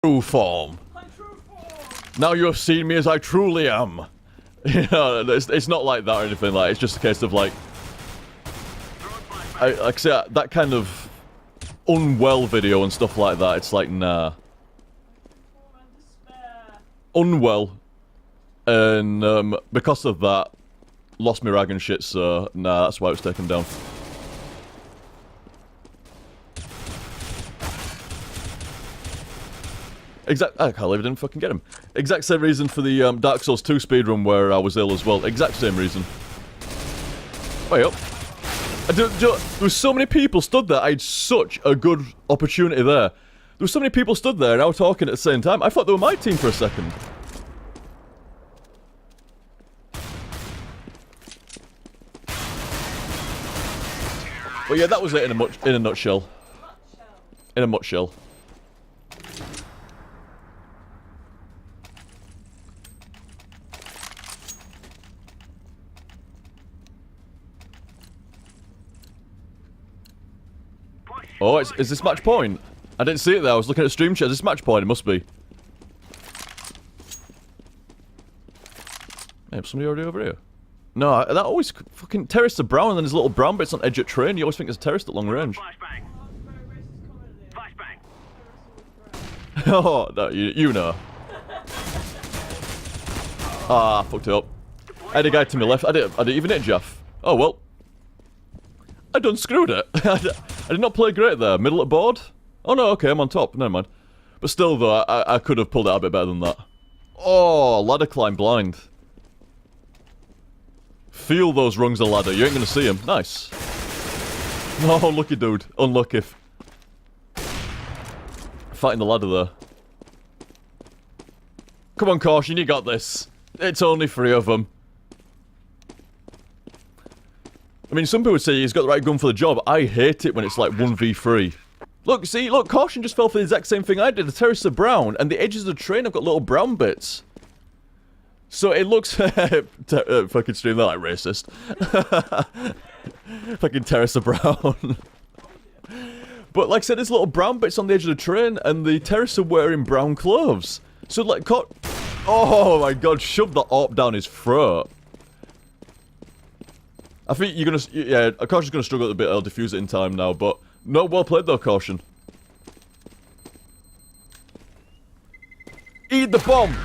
true form. Now you have seen me as I truly am. You know, it's not like that or anything. Like, it's just a case of like I say that kind of unwell video and stuff like that. It's like nah, unwell, and because of that, lost my rag and shit. So nah, that's why it was taken down. I can't believe I didn't fucking get him. Exact same reason for the Dark Souls 2 speedrun where I was ill as well. Exact same reason. Wait up. There was so many people stood there. I had such a good opportunity there. There were so many people stood there and I was talking at the same time. I thought they were my team for a second. But yeah, that was it in a nutshell. In a nutshell. Oh, is this match point? I didn't see it there. I was looking at stream chat. Is this match point? It must be. Hey, somebody already over here? No, that always fucking terrorists are brown and then there's little brown bits on edge at train. You always think there's a terrorist at long range. Oh, no, you know. Ah, fucked it up. I had a guy to my left. I didn't even hit Jeff. Oh, well. I done screwed it. I did not play great there. Middle of the board? Oh no, okay, I'm on top. Never mind. But still though, I could have pulled it out a bit better than that. Oh, ladder climb blind. Feel those rungs of ladder. You ain't gonna see them. Nice. Oh, unlucky dude. Unlucky. Fighting the ladder there. Come on, Caution, you got this. It's only 3 of them. I mean, some people would say he's got the right gun for the job. I hate it when it's like 1v3. Look, see, look, Caution just fell for the exact same thing I did. The terrorists are brown, and the edges of the train have got little brown bits. So it looks... fucking stream, they're like racist. Fucking terrorists are brown. But like I said, there's little brown bits on the edge of the train, and the terrorists are wearing brown clothes. So like, oh my god, shove the AWP down his throat. I think you're gonna... Yeah, Caution's gonna struggle a bit. I'll defuse it in time now, but... No, well played though, Caution. Eat the bomb!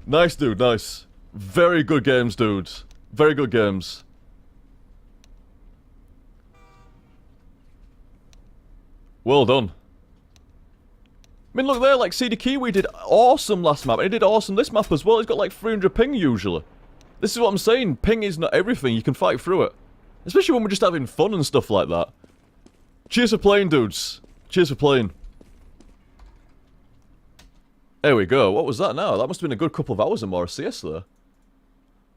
Nice, dude, nice. Very good games, dudes. Very good games. Well done. I mean, look there, like, CD Kiwi did awesome last map, and he did awesome this map as well. He's got like 300 ping usually. This is what I'm saying, ping is not everything, you can fight through it. Especially when we're just having fun and stuff like that. Cheers for playing, dudes. Cheers for playing. There we go, what was that now? That must have been a good couple of hours or more of CS there.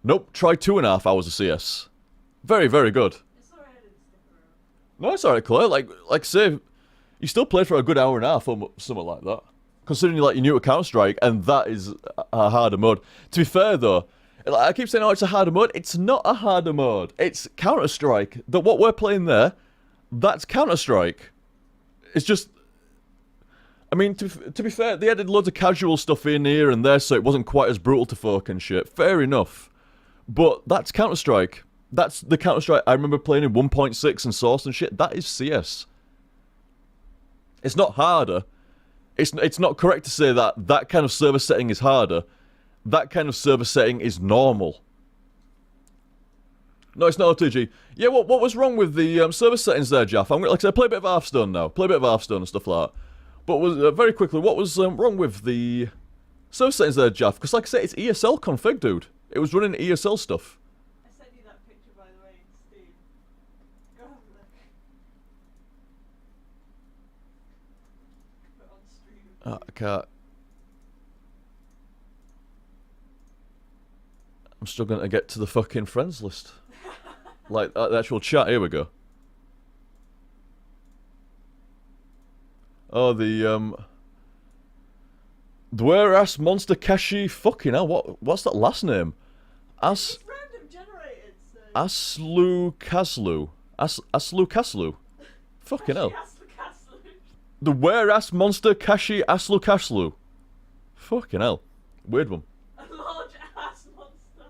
Nope, try 2.5 hours of CS. Very, very good. It's alright, I didn't stick around. No, it's alright, Claire. Like say, you still played for a good hour and a half or something like that. Considering like you're new to Counter-Strike, and that is a harder mode. To be fair though, I keep saying, oh, it's a harder mode. It's not a harder mode. It's Counter-Strike. What we're playing there, that's Counter-Strike. It's just... I mean, to be fair, they added loads of casual stuff in here and there, so it wasn't quite as brutal to folk and shit. Fair enough. But that's Counter-Strike. That's the Counter-Strike I remember playing in 1.6 and Source and shit. That is CS. It's not harder. It's not correct to say that that kind of server setting is harder. That kind of server setting is normal. No, it's not OTG. Yeah, what was wrong with the server settings there, Jaff? I'm gonna, like I said, play a bit of Hearthstone now. Play a bit of Hearthstone and stuff like that. But very quickly, what was wrong with the server settings there, Jaff? Because like I said, it's ESL config, dude. It was running ESL stuff. I sent you that picture, by the way, in Steam. Go have a look. Put it on stream. I can't. I'm struggling to get to the fucking friends list. Like, the actual chat. Here we go. Oh, the Dware-ass Monster Kashi. Fucking hell, what's that last name? It's random generated, so... Aslu Kaslu. Aslu Kaslu. Fucking hell. The were-ass monster Kashi Aslu Kashlu. Fucking hell. Weird one. A large ass monster.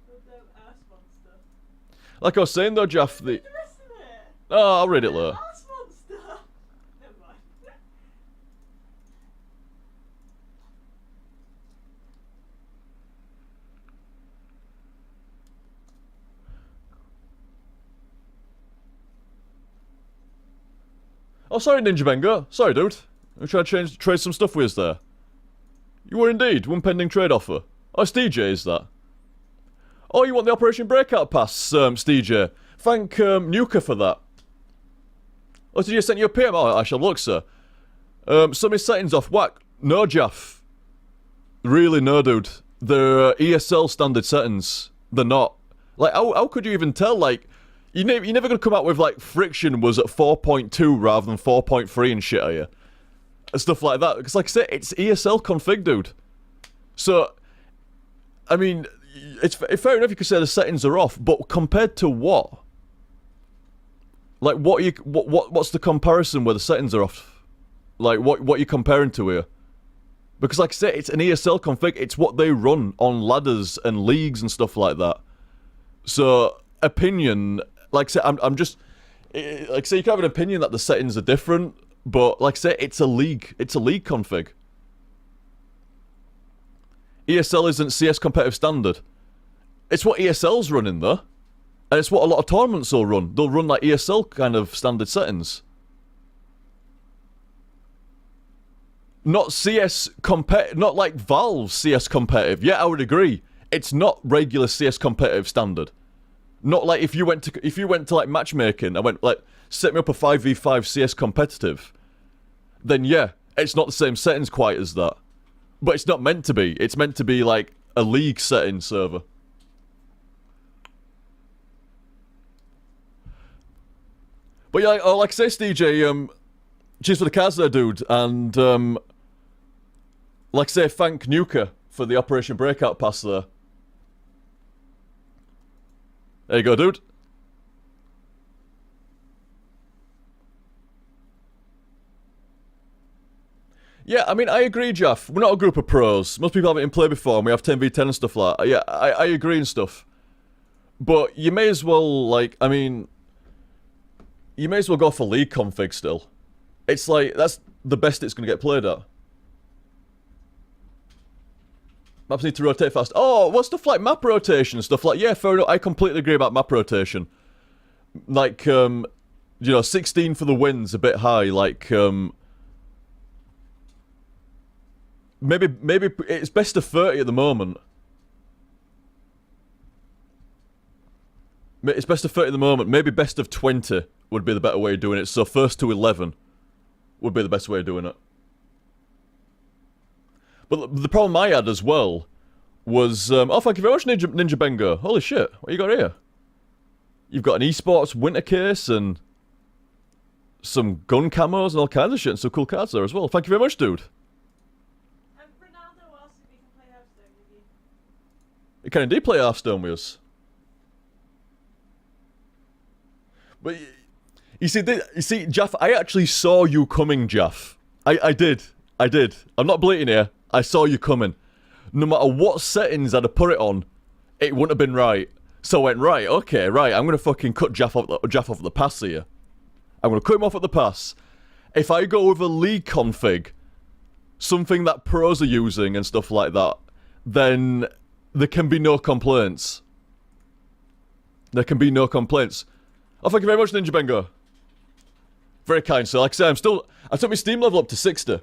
Goddamn ass monster. Like I was saying though, Jaff, the... Read the rest of it. Oh, I'll read it later. Ass monster. Never mind. Oh, sorry, Ninja Bengo. Sorry, dude. I'm trying to trade some stuff with us there. You were indeed. One pending trade offer. Oh, it's DJ, is that? Oh, you want the Operation Breakout Pass, DJ. Thank Nuka for that. Oh, did you send you a PM? Oh, I shall look, sir. Some of his settings off whack. No, Jaff. Really, no, dude. They're ESL standard settings. They're not. Like, how could you even tell? Like, you're never gonna come out with, like, friction was at 4.2 rather than 4.3 and shit, are you? And stuff like that. Because, like I said, it's ESL config, dude. So, I mean, it's fair enough you could say the settings are off, but compared to what? Like, what's the comparison where the settings are off? Like, what are you comparing to here? Because, like I said, it's an ESL config. It's what they run on ladders and leagues and stuff like that. So, opinion, like I said, I'm just, like I say, you can have an opinion that the settings are different, but like I say, it's a league config. ESL isn't CS competitive standard. It's what ESL's running though, and it's what a lot of tournaments will run. They'll run like ESL kind of standard settings. Not CS not like Valve's CS competitive. Yeah, I would agree. It's not regular CS competitive standard. Not like if you went to like matchmaking, I went like set me up a 5v5 CS competitive. Then yeah, it's not the same settings quite as that. But it's not meant to be. It's meant to be like a league setting server. But yeah, like I say, DJ, cheers for the cards there, dude, and like I say, thank Nuka for the Operation Breakout Pass there. There you go, dude. Yeah, I mean, I agree, Jaff. We're not a group of pros. Most people have it in play before, and we have 10v10 and stuff like that. Yeah, I agree and stuff. But you may as well, like, I mean, you may as well go for league config still. It's like, that's the best it's going to get played at. Maps need to rotate fast. Oh, well, stuff like map rotation, stuff like, yeah, fair enough. I completely agree about map rotation. Like, you know, 16 for the win's a bit high. Like, maybe it's best of 30 at the moment. It's best of 30 at the moment. Maybe best of 20 would be the better way of doing it. So first to 11 would be the best way of doing it. But the problem I had as well was... oh, thank you very much, Ninja Bengo. Holy shit, what you got here? You've got an esports winter case and some gun camos and all kinds of shit and some cool cards there as well. Thank you very much, dude. Ronaldo asked if he can play Hearthstone with you. You can indeed play Hearthstone with us. But you see, Jaff, I actually saw you coming, Jaff. I did. I'm not bleating here. I saw you coming. No matter what settings I'd have put it on, it wouldn't have been right. So I went, right, okay, right, I'm going to fucking cut Jaff off the pass here. I'm going to cut him off at the pass. If I go with a league config, something that pros are using and stuff like that, then there can be no complaints. There can be no complaints. Oh, thank you very much, Ninja Bengo. Very kind, so like I say, I took my Steam level up to 60.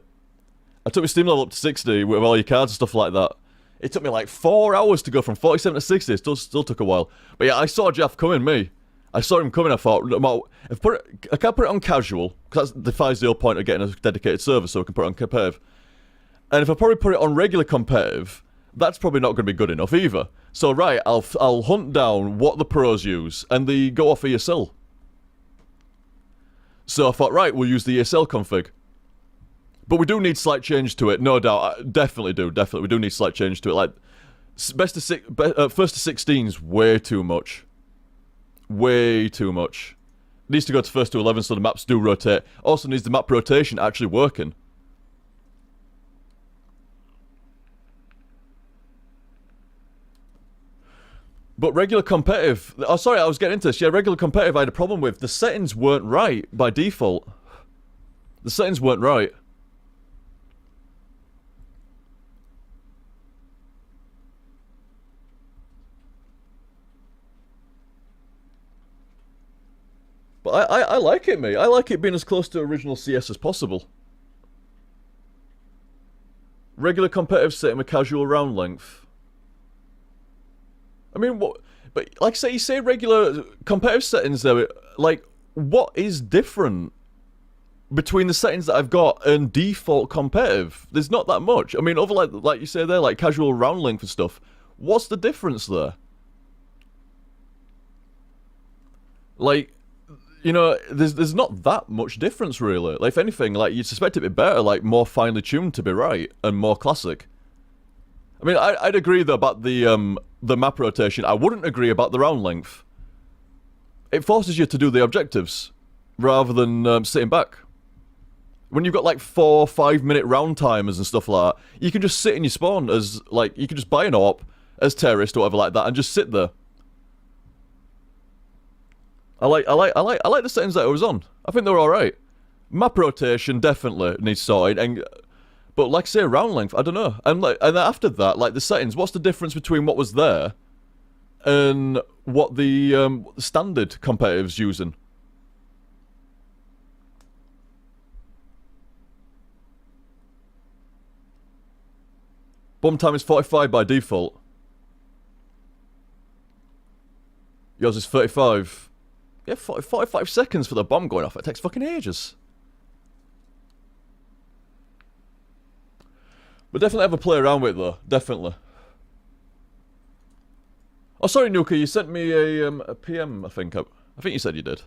I took my Steam level up to 60 with all your cards and stuff like that. It took me like 4 hours to go from 47 to 60. It still took a while. But yeah, I saw Jeff coming, me. I saw him coming, I thought, I can't put it on casual, because that defies the whole point of getting a dedicated server, so I can put it on competitive. And if I probably put it on regular competitive, that's probably not going to be good enough either. So right, I'll hunt down what the pros use, and they go off ESL. So I thought, right, we'll use the ESL config. But we do need slight change to it, no doubt. I definitely do. We do need slight change to it. Like, first to 16's way too much. Way too much. It needs to go to first to 11 so the maps do rotate. Also needs the map rotation actually working. But regular competitive... Oh, sorry, I was getting into this. Yeah, regular competitive I had a problem with. The settings weren't right by default. The settings weren't right. But I like it, mate. I like it being as close to original CS as possible. Regular competitive setting with casual round length. I mean, what... But, like, say you say regular competitive settings there, like, what is different between the settings that I've got and default competitive? There's not that much. I mean, other like you say there, like casual round length and stuff. What's the difference there? Like... You know, there's not that much difference, really. Like, if anything, like, you'd suspect it'd be better, like, more finely tuned to be right, and more classic. I mean, I'd agree, though, about the map rotation. I wouldn't agree about the round length. It forces you to do the objectives, rather than sitting back. When you've got, like, 4 5-minute round timers and stuff like that, you can just sit in your spawn as, like, you can just buy an AWP as terrorist or whatever like that, and just sit there. I like the settings that it was on. I think they were alright. Map rotation definitely needs sorted, but like I say, round length, I don't know. And after that, like the settings, what's the difference between what was there and what the standard competitive's using? Bomb time is 45 by default. Yours is 35. Yeah, 45 seconds for the bomb going off. It takes fucking ages. But definitely have a play around with it, though. Definitely. Oh, sorry, Nuka. You sent me a PM, I think. I think you said you did.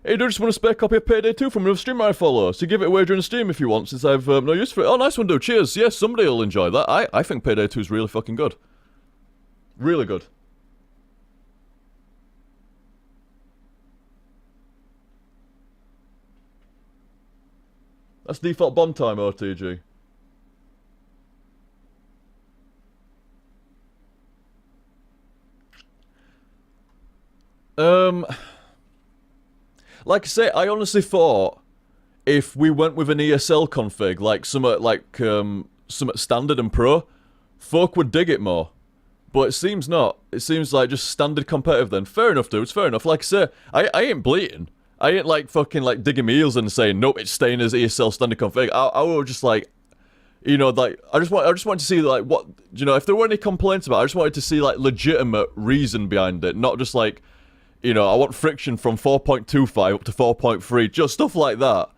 Hey, dude, just want a spare copy of Payday 2 from another streamer I follow, so give it away during the stream if you want, since I've no use for it. Oh, nice one, dude. Cheers. Yes, somebody will enjoy that. I think Payday 2 is really fucking good. Really good. That's default bomb time, OTG. Like I say, I honestly thought if we went with an ESL config, like some standard and pro, folk would dig it more. But it seems not. It seems like just standard competitive then. Fair enough, dudes, fair enough. Like I say, I ain't bleating. I ain't like fucking like digging my heels and saying, nope, it's staying as ESL standard config. I was just like, you know, like, I just wanted to see like what, you know, if there were any complaints about it, I just wanted to see like legitimate reason behind it, not just like, you know, I want friction from 4.25 up to 4.3, just stuff like that.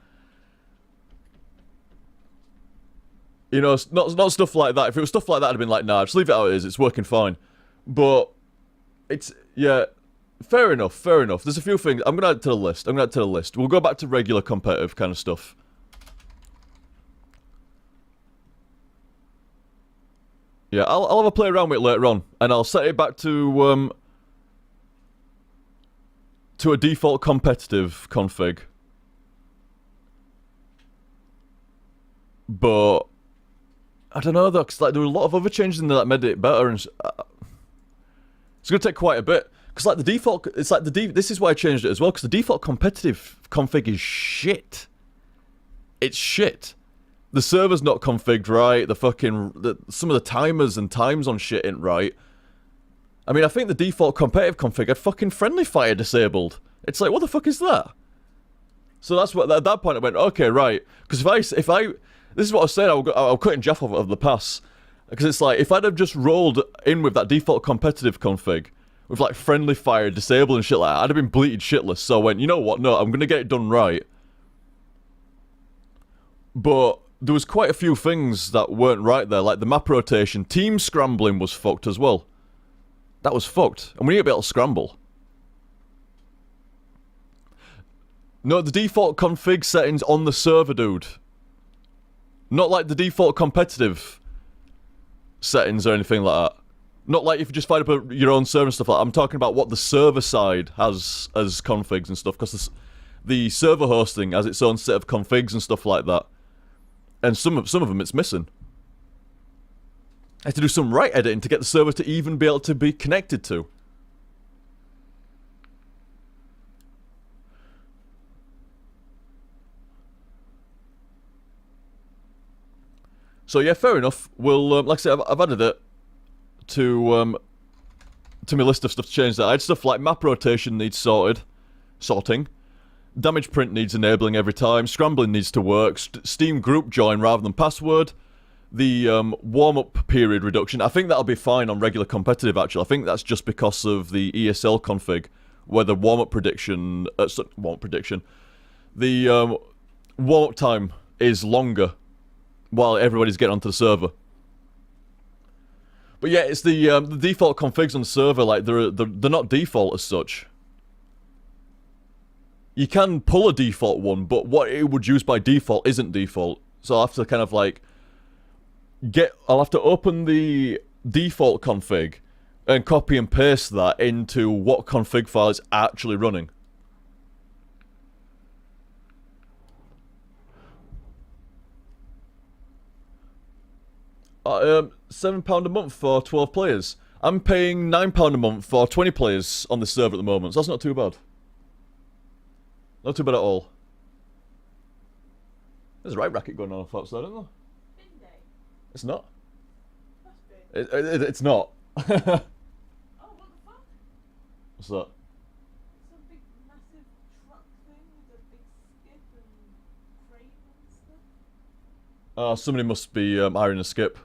You know, not stuff like that. If it was stuff like that, I'd have been like, nah, just leave it how it is, it's working fine. But, it's, yeah, fair enough, fair enough. There's a few things, I'm gonna add to the list, We'll go back to regular competitive kind of stuff. Yeah, I'll have a play around with it later on, and I'll set it back to a default competitive config. But I don't know though, because like there were a lot of other changes in there that made it better, and it's gonna take quite a bit. Because like the default, it's like this is why I changed it as well. Because the default competitive config is shit. It's shit. The server's not configured right. Some of the timers and times on shit ain't right. I mean, I think the default competitive config had fucking friendly fire disabled. It's like, what the fuck is that? So that's what, at that point I went, okay, right. Because if I, this is what I was saying, I'll cutting Jeff off of the pass. Because it's like, if I'd have just rolled in with that default competitive config, with like friendly fire disabled and shit like that, I'd have been bleated shitless. So I went, you know what, no, I'm gonna get it done right. But there was quite a few things that weren't right there, like the map rotation. Team scrambling was fucked as well. That was fucked. And we need to be able to scramble. No, the default config settings on the server, dude. Not like the default competitive. settings or anything like that. Not like if you just find up your own server and stuff like that. I'm talking about what the server side has as configs and stuff, because the server hosting has its own set of configs and stuff like that. And some of them it's missing. I had to do some right editing to get the server to even be able to be connected to. So yeah, fair enough. We'll, like I said, I've added it to my list of stuff to change that. I had stuff like map rotation needs sorting. Damage print needs enabling every time. Scrambling needs to work. Steam group join rather than password. The warm-up period reduction, I think that'll be fine on regular competitive, actually. I think that's just because of the ESL config, where the warm-up prediction... The warm-up time is longer while everybody's getting onto the server. But yeah, it's the default configs on the server, like, they're not default as such. You can pull a default one, but what it would use by default isn't default. So I'll have to kind of, like... I'll have to open the default config and copy and paste that into what config file is actually running. £7 a month for 12 players. I'm paying £9 a month for 20 players on this server at the moment, so that's not too bad. Not too bad at all. There's a right racket going on outside, isn't there? It's not. It's not. Oh, what the fuck? What's that? Some big, massive truck thing with a big skip and crane and stuff. Somebody must be hiring a skip.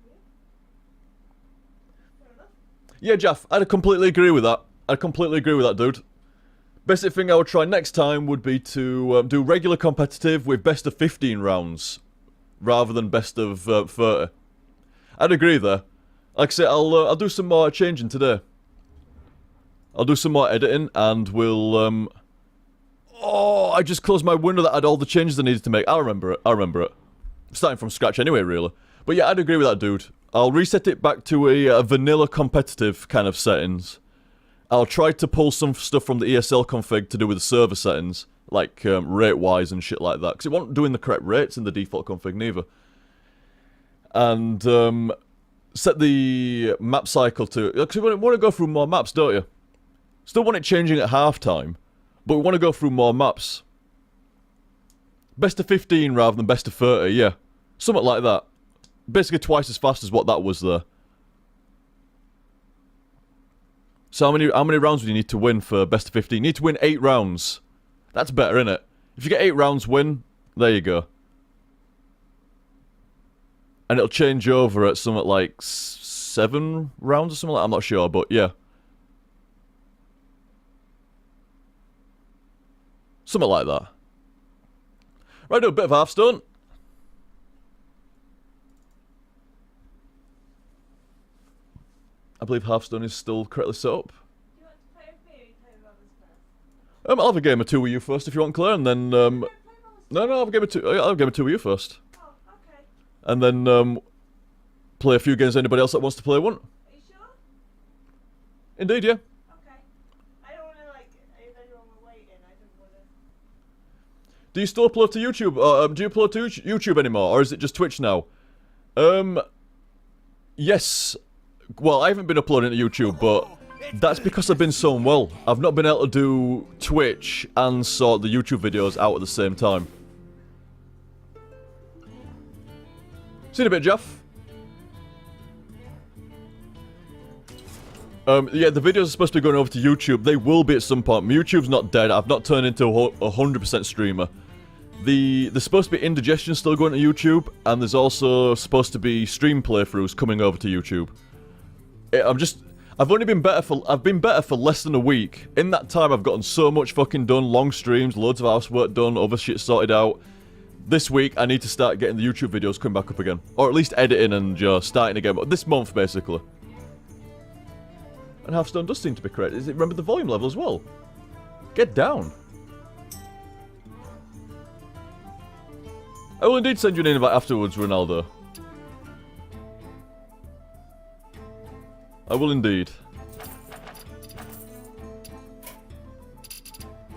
Yeah. Fair enough. Yeah, Jaff, I'd completely agree with that. I'd completely agree with that, dude. Basic thing I would try next time would be to do regular competitive with best of 15 rounds, rather than best of 30. I'd agree there. Like I say, I'll do some more changing today. I'll do some more editing, and we'll oh, I just closed my window that had all the changes I needed to make. I'll remember it. Starting from scratch anyway, really. But yeah, I'd agree with that, dude. I'll reset it back to a vanilla competitive kind of settings. I'll try to pull some stuff from the ESL config to do with the server settings, like rate-wise and shit like that, because it wasn't doing the correct rates in the default config neither. And set the map cycle to... Because we want to go through more maps, don't you? Still want it changing at halftime, but we want to go through more maps. Best of 15 rather than best of 30, yeah. Something like that. Basically twice as fast as what that was there. So how many rounds do you need to win for best of 15? You need to win 8 rounds. That's better, innit? If you get 8 rounds win, there you go. And it'll change over at something like 7 rounds or something like that. I'm not sure, but yeah. Something like that. Right, do a bit of Hearthstone. I believe Hearthstone is still correctly set up. Do you want to play with me or you play with others first? I'll have a game or two with you first if you want, Claire, and then Don't play with others no, I'll have a game or two. I'll have a game or two with you first, Oh, okay. and then play a few games. Anybody else that wants to play one? Are you sure? Indeed, yeah. Okay. I don't want to, like, if anyone were waiting, I don't want to... Do you still upload to YouTube? Do you upload to YouTube anymore, or is it just Twitch now? Yes. Well, I haven't been uploading to YouTube, but that's because I've been so unwell. I've not been able to do Twitch and sort the YouTube videos out at the same time. See you in a bit, Jeff. Yeah, the videos are supposed to be going over to YouTube. They will be at some point. YouTube's not dead. I've not turned into a 100% streamer. There's supposed to be indigestion still going to YouTube, and there's also supposed to be stream playthroughs coming over to YouTube. I've been better for less than a week. In that time, I've gotten so much fucking done. Long streams, loads of housework done, other shit sorted out. This week, I need to start getting the YouTube videos coming back up again. Or at least editing and just starting again. But this month, basically. And Hearthstone does seem to be correct. Remember the volume level as well? Get down. I will indeed send you an invite afterwards, Ronaldo. I will indeed.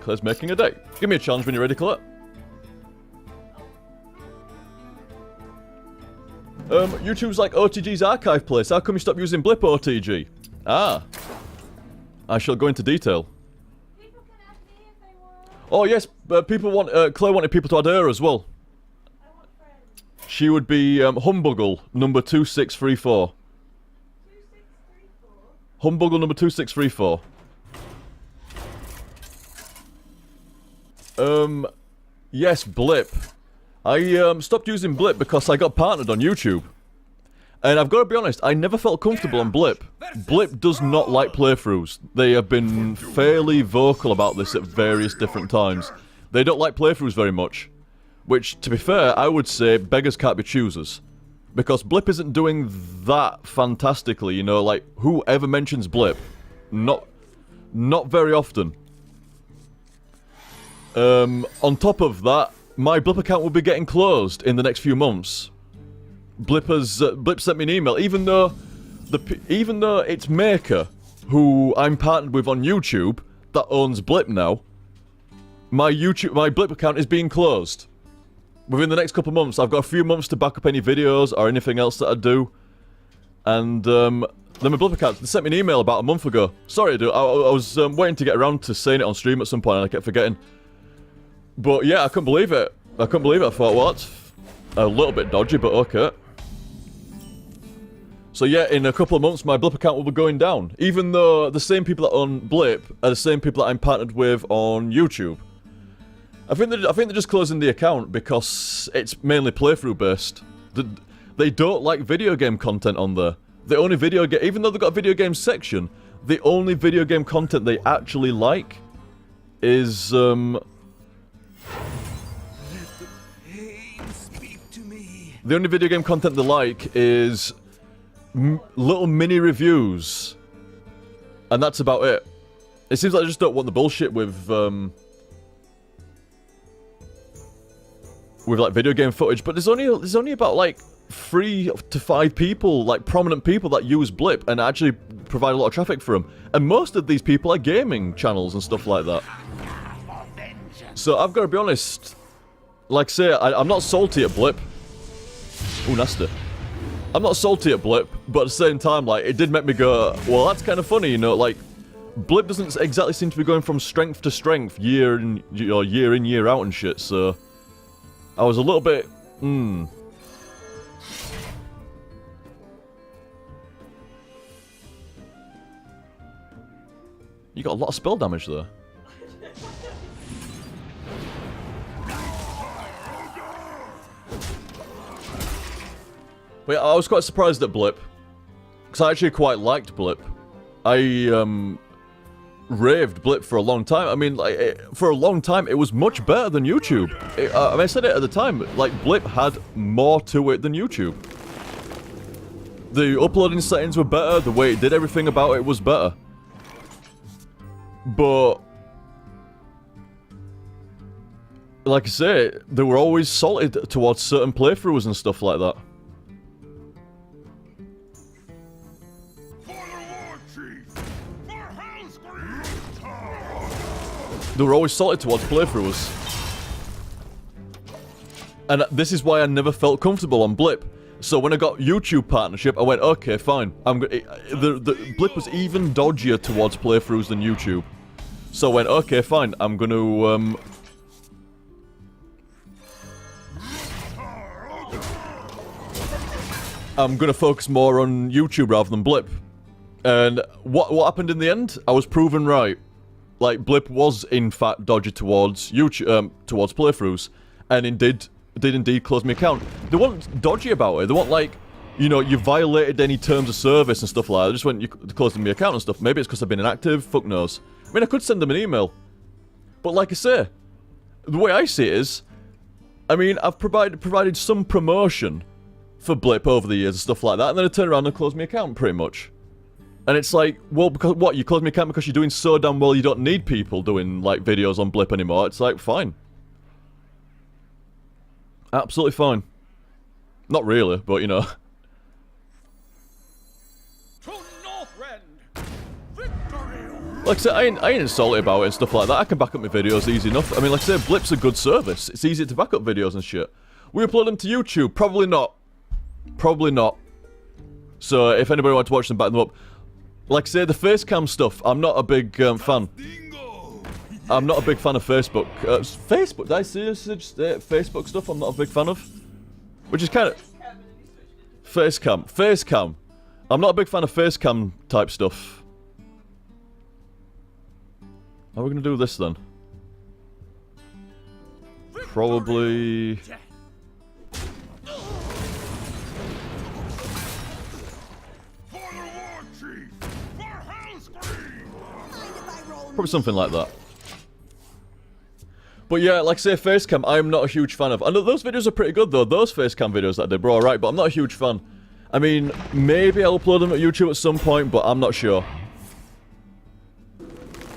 Claire's making a deck. Give me a challenge when you're ready, Claire. YouTube's like OTG's archive place. How come you stop using Blip OTG? Ah. I shall go into detail. People can add me if they want. Oh yes, people want. Claire wanted people to add her as well. I want friends. She would be Humbuggle number 2634. 2634. Humbuggle number 2634. Yes, Blip. I stopped using Blip because I got partnered on YouTube. And I've got to be honest, I never felt comfortable on Blip. Blip does not like playthroughs. They have been fairly vocal about this at various different times. They don't like playthroughs very much. Which, to be fair, I would say beggars can't be choosers. Because Blip isn't doing that fantastically, you know, like, whoever mentions Blip? Not very often. On top of that, my Blip account will be getting closed in the next few months. Blip sent me an email, even though it's Maker, who I'm partnered with on YouTube, that owns Blip now. My Blip account is being closed. Within the next couple of months, I've got a few months to back up any videos or anything else that I do. And then my Blip account, they sent me an email about a month ago. Sorry, dude, I was waiting to get around to saying it on stream at some point and I kept forgetting. But yeah, I couldn't believe it. I thought, well, that's a little bit dodgy, but okay. So yeah, in a couple of months, my Blip account will be going down. Even though the same people that own Blip are the same people that I'm partnered with on YouTube. I think they're just closing the account because it's mainly playthrough based. They don't like video game content on there. The only even though they've got a video game section, the only video game content they actually like is the only video game content they like is little mini reviews, and that's about it. It seems like they just don't want the bullshit with like video game footage. But there's only about like 3 to 5 people, like prominent people that use Blip and actually provide a lot of traffic for them. And most of these people are gaming channels and stuff like that. So I've got to be honest. Like I say, I'm not salty at Blip. Ooh, nasty. I'm not salty at Blip, but at the same time, like, it did make me go, well, that's kind of funny, you know, like, Blip doesn't exactly seem to be going from strength to strength year in, year out and shit, so I was a little bit, You got a lot of spell damage there. But yeah, I was quite surprised at Blip. Because I actually quite liked Blip. I, raved Blip for a long time. I mean, like, for a long time, it was much better than YouTube. I mean, I said it at the time, like, Blip had more to it than YouTube. The uploading settings were better, the way it did everything about it was better. But like I say, they were always salted towards certain playthroughs and stuff like that. They were always salted towards playthroughs. And this is why I never felt comfortable on Blip. So when I got YouTube partnership, I went, okay, fine. The Blip was even dodgier towards playthroughs than YouTube. So I went, okay, fine. I'm gonna focus more on YouTube rather than Blip. And what happened in the end? I was proven right. Like, Blip was in fact dodgy towards YouTube, towards playthroughs, and did indeed close my account. They weren't dodgy about it. They weren't like, you know, you violated any terms of service and stuff like that. They just went, you closed my account and stuff. Maybe it's because I've been inactive. Fuck knows. I mean, I could send them an email, but like I say, the way I see it is, I mean, I've provided some promotion for Blip over the years and stuff like that, and then I turn around and close my account pretty much. And it's like, well, because what, you close my account because you're doing so damn well you don't need people doing, like, videos on Blip anymore. It's like, fine. Absolutely fine. Not really, but you know. To Northrend! Victory! Like I said, I ain't salty about it and stuff like that. I can back up my videos easy enough. I mean, like I said, Blip's a good service. It's easy to back up videos and shit. We upload them to YouTube? Probably not. Probably not. So, if anybody wants to watch them, back them up. Like I say, the facecam stuff, I'm not a big fan. I'm not a big fan of Facebook. Facebook? Did I seriously just Facebook stuff I'm not a big fan of? Which is kind of... Facecam. Facecam. I'm not a big fan of facecam type stuff. How are we going to do this then? Probably... Probably something like that. But yeah, like I say, facecam, I'm not a huge fan of. I know those videos are pretty good though. Those facecam videos that I did were alright, but I'm not a huge fan. I mean, maybe I'll upload them at YouTube at some point, but I'm not sure.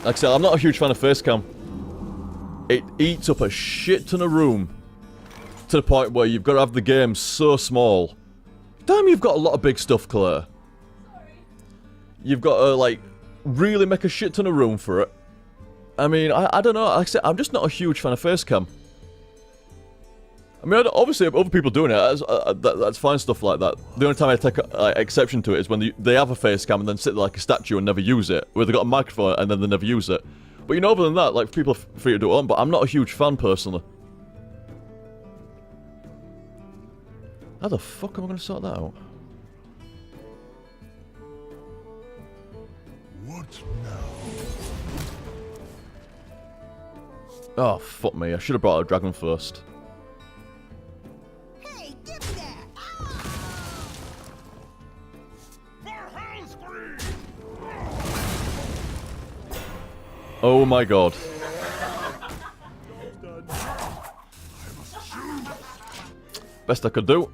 Like I said, I'm not a huge fan of facecam. It eats up a shit ton of room. To the point where you've got to have the game so small. Damn, you've got a lot of big stuff, Claire. Sorry. You've got to, like, really make a shit ton of room for it. I mean, I don't know. Like I said, I'm just not a huge fan of facecam. I mean, obviously, other people doing it, that's fine stuff like that. The only time I take exception to it is when they have a facecam and then sit there like a statue and never use it. Where they've got a microphone and then they never use it. But you know, other than that, like, people are free to do it on, but I'm not a huge fan, personally. How the fuck am I going to sort that out? What now? Oh, fuck me. I should have brought a dragon first. Hey, give me that! Oh my god. Best I could do.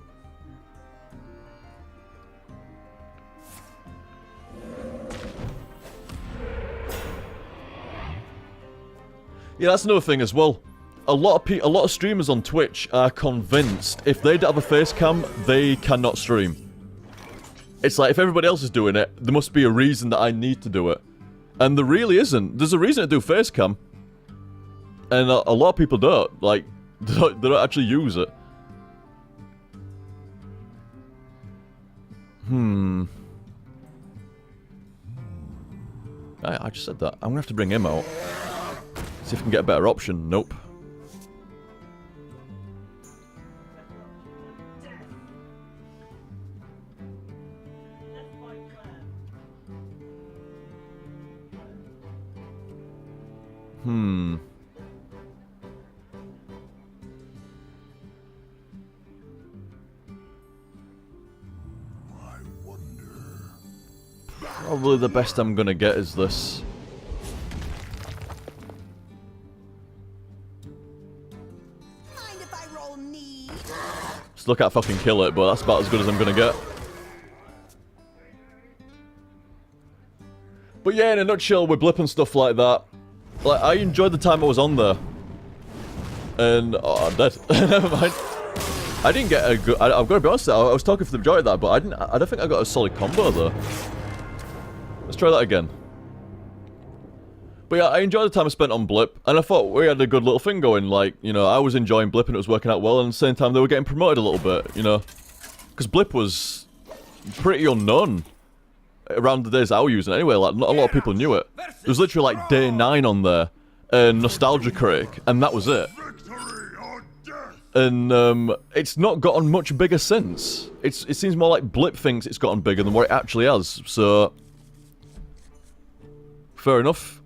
Yeah, that's another thing as well. A lot of streamers on Twitch are convinced if they don't have a face cam, they cannot stream. It's like, if everybody else is doing it, there must be a reason that I need to do it. And there really isn't. There's a reason to do face cam. And a lot of people don't. Like, they don't actually use it. I just said that. I'm gonna have to bring him out. See if I can get a better option. Nope. I wonder. Probably the best I'm gonna get is this. Mind if I roll knee? Just look at fucking kill it, but that's about as good as I'm gonna get. But yeah, in a nutshell, with Blip and stuff like that, like, I enjoyed the time I was on there. And, oh, I'm dead. Never mind. I didn't get a good, I've got to be honest, I was talking for the majority of that, but I don't think I got a solid combo though. Let's try that again. But yeah, I enjoyed the time I spent on Blip, and I thought we had a good little thing going, like, you know, I was enjoying Blip and it was working out well, and at the same time they were getting promoted a little bit, you know. Because Blip was pretty unknown around the days I was using it anyway, like, not a lot of people knew it. It was literally like day 9 on there, and Nostalgia Critic, and that was it. Victory or death! And, it's not gotten much bigger since. It seems more like Blip thinks it's gotten bigger than what it actually has, so... Fair enough.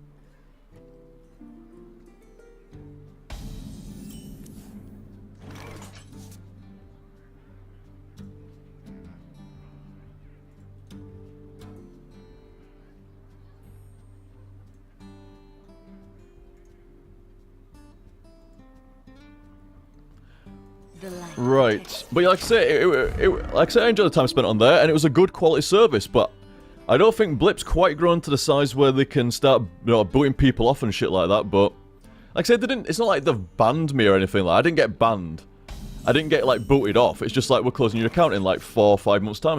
Right, but like I say, like I say, I enjoyed the time spent on there, and it was a good quality service. But I don't think Blip's quite grown to the size where they can start, you know, booting people off and shit like that. But like I said, they didn't. It's not like they've banned me or anything. Like, I didn't get banned. I didn't get like booted off. It's just like we're closing your account in like 4 or 5 months' time.